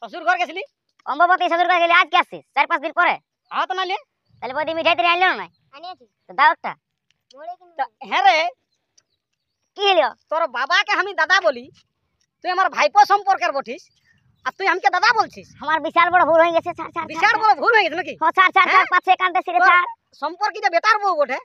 শ্বশুর ঘর গেছিলি? অম্বাবতী শ্বশুর ঘর গেলি, আজ কে আসছিস? 4-5 দিন পরে। হ্যাঁ তো নাইলে তাহলে বৌদি মিঠাই তিরে আনলো না? আনিয়েছি তো, দাও একটা। হ্যাঁ রে, কি হলো? তোর বাবাকে আমি দাদা বলি, তুই আমার ভাইপো সম্পর্কের বটিস, আর তুই আমাকে দাদা বলছিস। আমার বিশাল বড় ভুল হয়ে গেছে। ছাড় ছাড় বিশাল বড় ভুল হয়ে গেছে নাকি? ও ছাড় ছাড় ছাড়, পাছে কানতে সিরে ছাড়। সম্পর্কিত বেটার বউ বটে,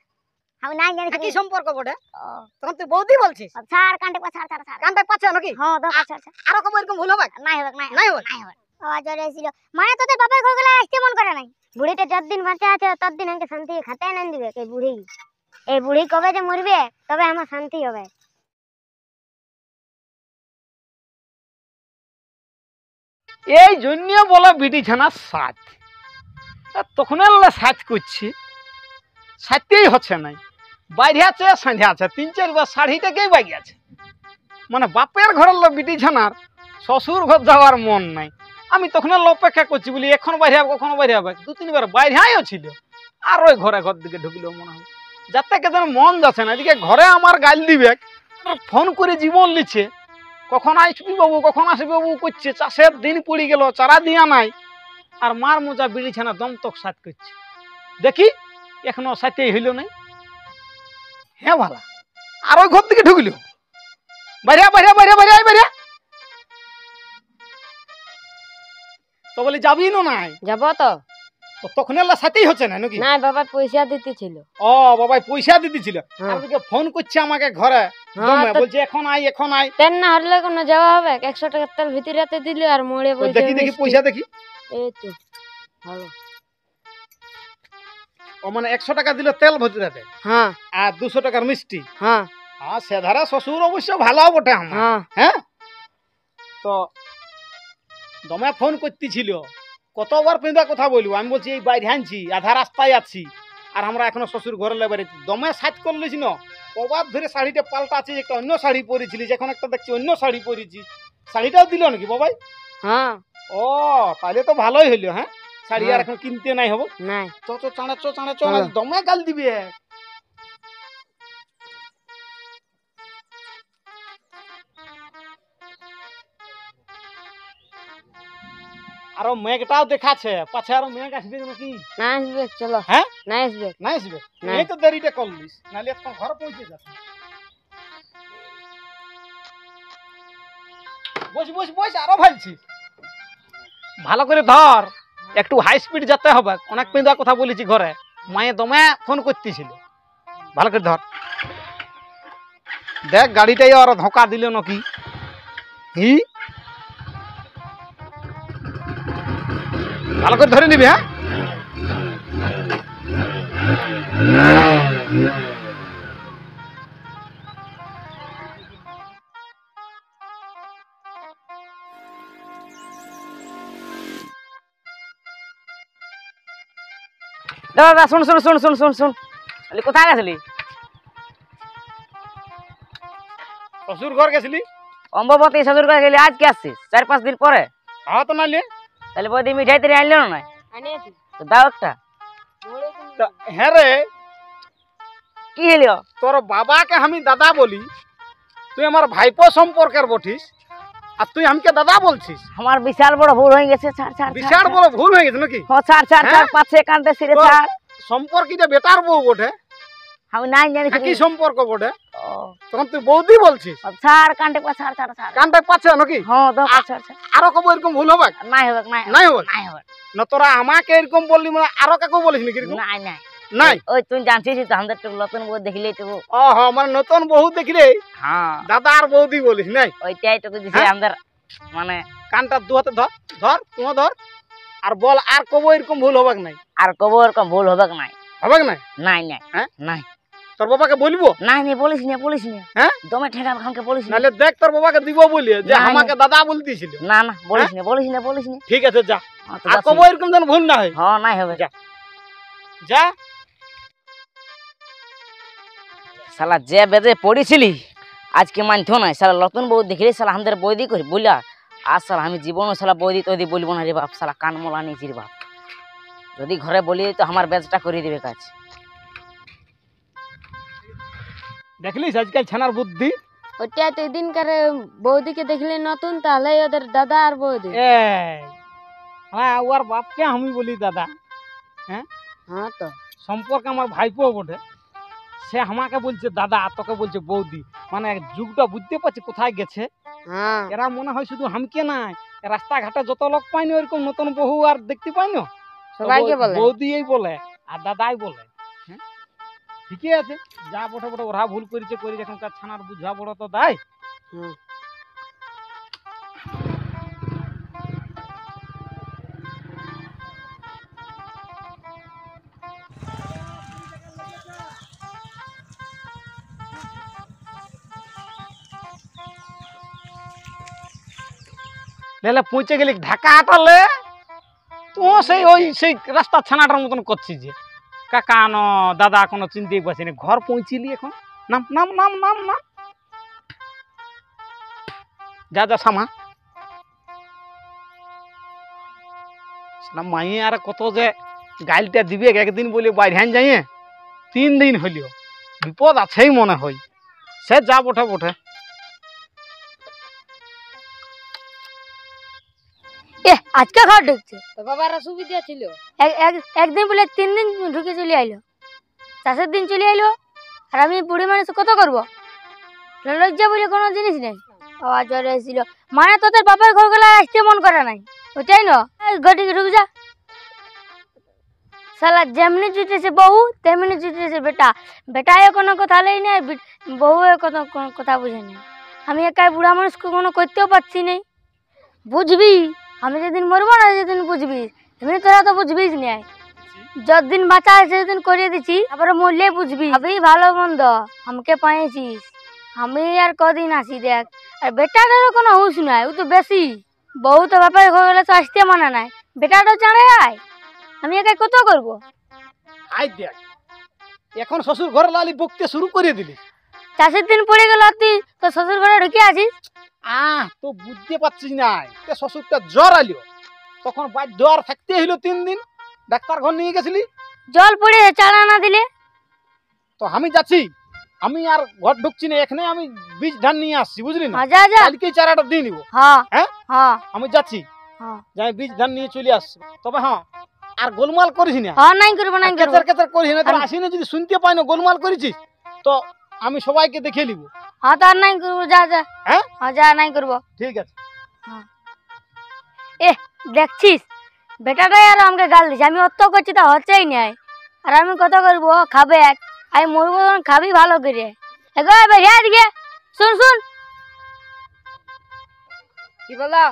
আমি নাই জানি কি সম্পর্ক বটে, ও তখন তুই বৌদি বলছিস। ছাড় কানতে পা, ছাড় ছাড় ছাড়। কানটা পাচ্ছে নাকি? হ্যাঁ দাও, ছাড় ছাড়। আরো কবে এরকম ভুল হবে? নাই হবে, নাই নাই হবে। নাই হবে। ও জরে ছিল মানে তোদের বাপের ঘর গেলে আসতে মন করে নাই। বুড়িটা যতদিন বাঁচা আছে ততদিন আমাকে শান্তি খাতে না দিবে। এই বুড়ি কবে যে মরবে তবে আমার শান্তি হবে। এই জন্য বলে বিটি ছানা সাজ, তখন সাজ করছি, সাজতেই হচ্ছে নাই। বাইরে আছে সন্ধ্যা আছে, 3-4 বার শাড়িটাকেই বাইরে আছে। মানে বাপের ঘরের লোক বিটি ছানার শ্বশুর ঘর যাওয়ার মন নাই। আমি তখন অপেক্ষা করছি বলি এখন বাইরে হবে, কখনো বাইরে হবে। 2-3 বার বাইরেও ছিল, আর ওই ঘর দিকে ঢুকলেও মনে হয় যাতে কে যেন মন যাচ্ছে না। এদিকে ঘরে আমার গাল দিবে, ফোন করে জীবন লিচ্ছে, কখন আসবি বাবু, কখন আসবি বাবু করছে। চাষের দিন পড়ে গেল, চারা দিয়া নাই, আর মার মোজা বিড়ি ছানা দমতক সাত করছে। দেখি এখনো সাথেই হইল নাই। হ্যাঁ ভালা, আর ওই ঘর থেকে ঢুকলো, বাইরে বাইরে বাইরে বাইরে বাইরে। তো বলি যাবি না? নাই যাবো তো। তখন সাথেই হচ্ছে না নাকি? না বাবা পয়সা দিতে ছিল। ও বাবা পয়সা দিতে ছিল, আর ফোন করছে আমাকে ঘরে, বলছে এখন আই এখন আই। তেল না হলে কোনো যাওয়া হবে? 100 টাকা তেল ভিতরে দিল আর মোড়ে পয়সা। দেখি দেখি পয়সা দেখি। এই তো ভালো। ও মানে 100 টাকা দিল তেল ভিতরে, হ্যাঁ, আর 200 টাকার মিষ্টি। হ্যাঁ হ্যাঁ, সেধারে শ্বশুর অবশ্য ভালো বটে আমার। হ্যাঁ, তো দমে ফোন করতেছিল, কতবার পেঁদা কথা বলবো। আমি বলছি এই বাইরে আনছি, আধা রাস্তায় আছি, আর আমরা এখনো শ্বশুর ঘরে লেবারে দমে সাজ করলিস না। কবার ধরে শাড়িটা পাল্টাচ্ছি, একটা অন্য শাড়ি পরেছিলি, যখন একটা দেখছি অন্য শাড়ি পরেছি। শাড়িটাও দিল নাকি বাবাই? হ্যাঁ। ও তাহলে তো ভালোই হইলো। হ্যাঁ, শাড়ি আর এখন কিনতে নাই হবো। নাই চ চ চাঁড়া চ চাঁড়া চ, দমে গাল দিবি। আরো মেঘটাও দেখাচ্ছে, পাছে আরো মেঘ আসবে নাকি? না আসবে, চলো। হ্যাঁ, না আসবে, না আসবে। এই তো দেরিটা করলিস, নাহলে এখন ঘর পৌঁছে যাচ্ছে। বস বস বস, আরো ভালছি। ভালো করে ধর, একটু হাই স্পিড যেতে হবে। অনেক পেঁদা কথা বলেছি ঘরে, মায়ে দমে ফোন করতেছিল। ভালো করে ধর, দেখ গাড়িটাই আর ধোকা দিল নাকি। হি, ভালো করে ধরে নিবি। হ্যাঁ, দাদা শুন শুন শুন শুন শুন শুন, কোথায় গেছিলি? শ্বশুর ঘর গেছিলি? অম্বাবতী শ্বশুর ঘর গেলি, আজ কে আসছিস? 4-5 দিন পরে। হ্যাঁ তো নাইলে তাহলে বৌদি মিঠাই তিরে আনলো না? আনিয়েছি তো, দাও একটা। হ্যাঁ রে, কি হলো? তোর বাবাকে আমি দাদা বলি, তুই আমার ভাইপো সম্পর্কের বটিস, আর তুই আমাকে দাদা বলছিস। আমার বিশাল বড় ভুল হয়ে গেছে। ছাড় ছাড় বিশাল বড় ভুল হয়ে গেছে নাকি? ও ছাড় ছাড় ছাড়, পাছে কানতে সিরে ছাড়। সম্পর্কিত বেটার বউ বটে, আমি নাই জানি কি সম্পর্ক বটে, ও তখন তুই বৌদি বলছিস। ছাড় কানতে পা, ছাড় ছাড় ছাড়। কানটা পাচ্ছে নাকি? হ্যাঁ দাও, ছাড় ছাড়। আরো কবে এরকম ভুল হবে? নাই হবে, নাই নাই হবে। নাই হবে না, তোরা আমাকে এরকম বললি, মানে আরো কাকু বলিস নাকি এরকম? নাই নাই নাই। ওই তুই জানছিস তো আমাদের তো নতুন বউ দেখলেই তো। ও হ্যাঁ, মানে নতুন বউ দেখলে হ্যাঁ দাদা আর বৌদি বলিস নাই? ওইটাই তো দিছে আমাদের। মানে কানটা দু হাতে ধর, ধর তুই ধর, আর বল আর কবে এরকম ভুল হবে নাই? আর কবো এরকম ভুল হবে নাই? হবে নাই? নাই নাই। হ্যাঁ, নাই। তোর বাবাকে বলবো? নাই নাই, বলিস না বলিস না। হ্যাঁ, দমে ঠেকা আমাকে বলিস না। নাহলে দেখ তোর বাবাকে দিব বলি যে আমাকে দাদা বলতেছিল। না না, বলিস না বলিস না বলিস না। ঠিক আছে যা, আর কবে এরকম যেন ভুল না হয়। হ্যাঁ নাই হবে, যা যা। শালা যে বেদে পড়েছিলি আজকে মানতো না। শালা নতুন বউ দেখলি, শালা আমাদের বৌদি করি বলিয়া। আর শালা আমি জীবনও শালা বৌদি তৈদি বলবো না রে বাপ। শালা কান মোলা নিয়েছি রে বাপ। যদি ঘরে বলি তো আমার বেজটা করে দিবে কাজ। দেখলিস আজকাল ছানার বুদ্ধি। ওটা তো দিনকার বৌদিকে দেখলে নতুন, তাহলে ওদের দাদা আর বৌদি। হ্যাঁ ওর বাপকে আমি বলি দাদা। হ্যাঁ তো সম্পর্কে আমার ভাইপো বটে, সে আমাকে বলছে দাদা, তোকে বলছে বৌদি। মানে যুগটা বুঝতে পারছি কোথায় গেছে। হ্যাঁ এরা মনে হয় শুধু হামকে নাই, রাস্তাঘাটে যত লোক পাইনি ওইরকম নতুন বহু আর দেখতে পাইনি, সবাইকে বলে বৌদি এই বলে আর দাদাই বলে। হ্যাঁ ঠিকই আছে, যা বটে বটে ওরা ভুল করেছে করি, এখনকার ছানার বুঝা বড় তো দায়। হুম। লেলে পৌঁছে গেলি ঢাকা আটালে তো সেই রাস্তা ছানাটার মতন করছিস যে কাকা ন দাদা কোনো চিনতেই পারছি না। ঘর পৌঁছিলি এখন, নাম নাম নাম নাম নাম যা যা সামা মাইয়ে আর কত যে গাইলটা দিবে একদিন বলে বাইরে যাইয়ে 3 দিন হইল, বিপদ আছেই মনে হয়। সে যা বটে বটে। আজকে ঘর ঢুকছে তো বাবার সুবিধা ছিল। একদিন বলে 3 দিন ঢুকে চলে আইলো, 4 দিন চলে আইলো। আর আমি বুড়ি মানুষ কত করবো? লজ্জা বলে কোনো জিনিস নেই। জ্বর এসেছিল মানে তোদের বাপের ঘর গুলো আসতে মন করে নাই, ওইটাই না। ঘটিকে ঢুক যা শালা, যেমনি জুটেছে বউ তেমনি জুটেছে বেটা। বেটায় কোনো কথা নেই না, বউ কোনো কথা বুঝে নেই। আমি একাই বুড়া মানুষ কোনো করতেও পারছি না। বুঝবি আমি যেদিন মরবো না যেদিন বুঝবি, এমনি তোরা তো বুঝবিস না। যতদিন বাঁচা আছে সেদিন করিয়ে দিচ্ছি, তারপরে মরলে বুঝবি। আমি ভালো মন্দ আমাকে পাইছিস, আমি আর কদিন আসি দেখ। আর বেটাটারও কোনো হুঁশ নাই, ও তো বেশি। বউ তো বাপের ঘর গেলে তো আসতে মানা নাই, বেটাটাও চাঁড়ে আয়। আমি একাই কত করবো? আই দেখ এখন শ্বশুর ঘরে লালি বকতে শুরু করে দিলি। 4 দিন পড়ে গেল, তুই তো শ্বশুর ঘরে ঢুকে আছিস। তো বুঝতে পারছিস না, শ্বশুরটা জ্বর আলিও তখন বাধ্য আর থাকতে হইলো 3 দিন। ডাক্তার ঘর নিয়ে গেছিলি, জল পড়ে চালা না দিলে। তো আমি যাচ্ছি, আমি আর ঘর ঢুকছি না, এখানে আমি বীজ ধান নিয়ে আসছি, বুঝলি না? যা যা, কালকেই চারাটা দিয়ে নিব। হ্যাঁ হ্যাঁ হ্যাঁ আমি যাচ্ছি, হ্যাঁ যাই বীজ ধান নিয়ে চলে আসছি। তবে হ্যাঁ আর গোলমাল করিস না, হ্যাঁ, নাই করবো নাই করবো। কেচার কেচার করিস না। তোর আসি না যদি শুনতে পাই না গোলমাল করেছিস তো আমি সবাইকে দেখে নিব। হ্যাঁ তো আর নাই করবো, যা যা। হ্যাঁ হ্যাঁ যা, নাই করবো। ঠিক আছে। দেখছিস বেটাটাই আর আমাকে গাল দিচ্ছে, আমি অত করছি তা হচ্ছেই নাই। আর আমি কত করবো? খাবে এক, আমি মরবো তখন খাবি ভালো করে। বেরিয়ে দিকে শুন শুন, কি বলা?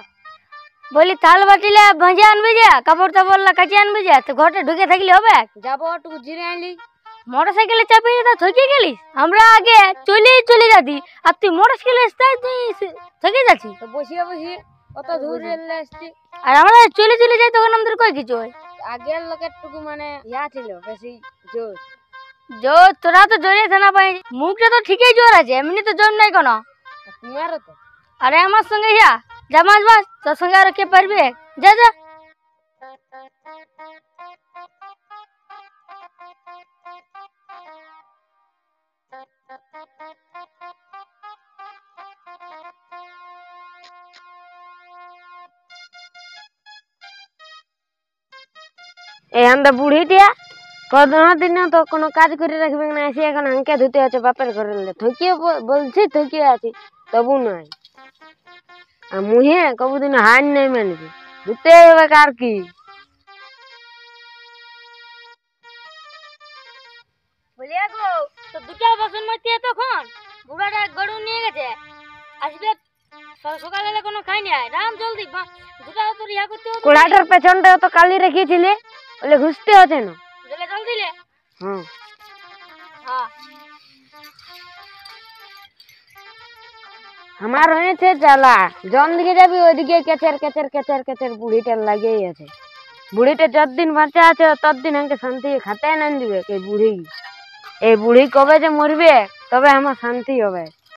বলি থাল বাটিলে ভাঁজে আনবি যে, কাপড় টাপড় কাচিয়ে আনবি যে, তো ঘরটা ঢুকে থাকলে হবে? যাবো একটু জিরে আনলি। মোটর সাইকেলে চাপিয়ে তা থকে গেলিস। আমরা আগে চলে যাতি, আর তুই মোটর সাইকেলে তুই থেকে যাচ্ছিস। তো বসিয়ে বসিয়ে অত দূর রেলে আসছি। আর আমরা চলে যাই তখন আমাদের কই কিছু হয়। আগের লোকের টুকু মানে ইয়া ছিল বেশি জোর। জোর তোরা তো জোরে থানা পাই, মুখটা তো ঠিকই জোর আছে, এমনি তো জোর নাই কোনো। তোমারও তো। আরে আমার সঙ্গে যা মাছ মাছ, তোর সঙ্গে আর কে পারবে? যা যা। আমরা বুড়িটিয়া দিন তো কোনো কাজ করে রাখবে না, এসে এখন হাঁকে ধুতে আছে বাপের ঘরে। থকিয়ে বলছি থকিয়ে আছি তবু নয়। আর মুহে কবুদিন হার নেই মানবি, ধুতে হবে আর কি। বলিয়া গো তো দুটা বাসন মারতে তখন বুড়াটা গরু নিয়ে গেছে, আসবে সকালে কোনো খাই নাই। রাম জলদি দুটা তো রিয়া করতে হবে। কোড়াটার পেছনটা তো কালি রেখেছিলে, বলে ঘুষতে হচ্ছে না। জল দিলে? হ্যাঁ হ্যাঁ আমার হয়েছে জ্বালা। জন দিকে যাবি ওইদিকে কেচের কেচের কেচের কেচের বুড়িটার লাগেই আছে। বুড়িটা যতদিন বাঁচা আছে ততদিন আমাকে শান্তি খাতে না দিবে। এই বুড়ি কবে যে মরবে তবে আমার শান্তি হবে।